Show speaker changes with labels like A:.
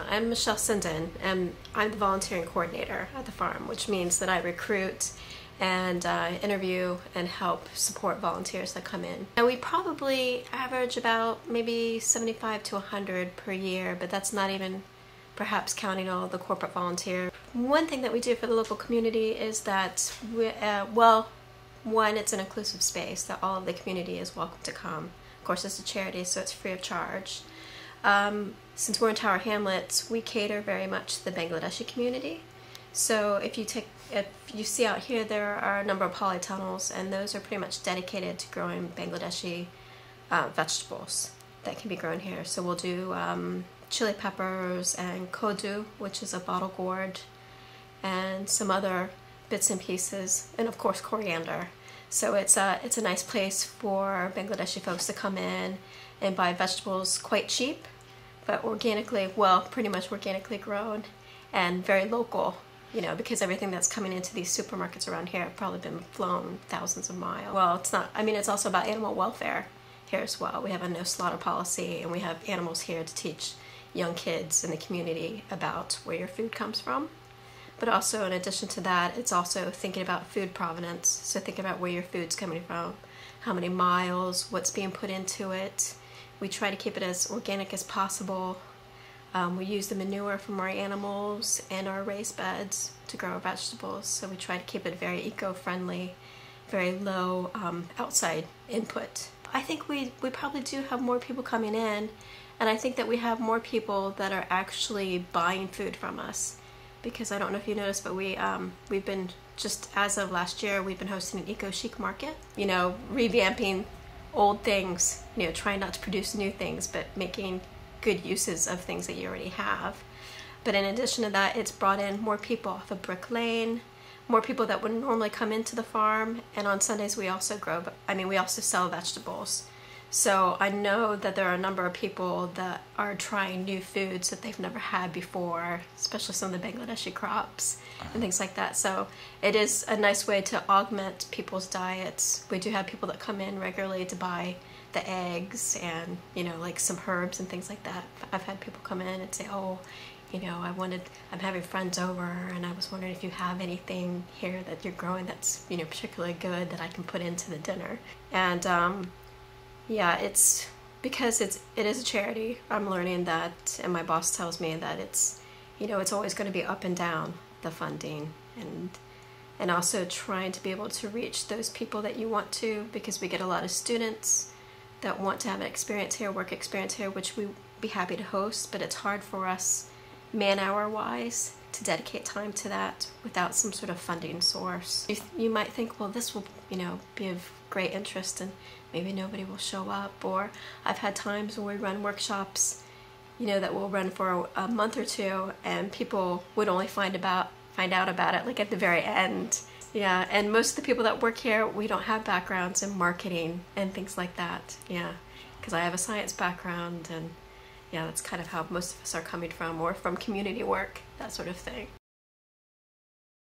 A: I'm Michelle Sinden, and I'm the volunteering coordinator at the farm, which means that I recruit and interview and help support volunteers that come in. Now, we probably average about maybe 75 to 100 per year, but that's not even perhaps counting all the corporate volunteers. One thing that we do for the local community is that one, it's an inclusive space that all of the community is welcome to come. Of course, it's a charity, so it's free of charge. Since we're in Tower Hamlets, we cater very much to the Bangladeshi community. So if you see out here, there are a number of polytunnels, and those are pretty much dedicated to growing Bangladeshi vegetables that can be grown here. So we'll do chili peppers and kodu, which is a bottle gourd, and some other bits and pieces, and of course coriander. So it's a nice place for Bangladeshi folks to come in and buy vegetables quite cheap, but organically, well, pretty much organically grown and very local, you know, because everything that's coming into these supermarkets around here have probably been flown thousands of miles. Well, it's not, I mean, it's also about animal welfare here as well. We have a no slaughter policy, and we have animals here to teach young kids in the community about where your food comes from. But also, in addition to that, it's also thinking about food provenance. So thinking about where your food's coming from, how many miles, what's being put into it. We try to keep it as organic as possible. We use the manure from our animals and our raised beds to grow our vegetables. So we try to keep it very eco-friendly, very low outside input. I think we probably do have more people coming in, and I think that we have more people that are actually buying food from us. Because I don't know if you noticed, but we've been, just as of last year, we've been hosting an eco-chic market. You know, revamping old things, you know, trying not to produce new things, but making good uses of things that you already have. But in addition to that, it's brought in more people off of Brick Lane, more people that would normally come into the farm, and on Sundays we also we also sell vegetables. So I know that there are a number of people that are trying new foods that they've never had before, especially some of the Bangladeshi crops and things like that. So it is a nice way to augment people's diets. We do have people that come in regularly to buy the eggs and, you know, like some herbs and things like that. I've had people come in and say, oh, you know, I'm having friends over, and I was wondering if you have anything here that you're growing that's, you know, particularly good that I can put into the dinner. And yeah, it's because it is a charity. I'm learning that, and my boss tells me that it's, you know, it's always going to be up and down, the funding, and also trying to be able to reach those people that you want to, because we get a lot of students that want to have an experience here, work experience here, which we'd be happy to host, but it's hard for us man-hour wise to dedicate time to that without some sort of funding source. You might think, well, this will, you know, be of great interest and maybe nobody will show up. Or I've had times when we run workshops, you know, that will run for a month or two, and people would only find out about it like at the very end. Yeah, and most of the people that work here, we don't have backgrounds in marketing and things like that. Yeah, because I have a science background, and yeah, that's kind of how most of us are coming from, or from community work, that sort of thing.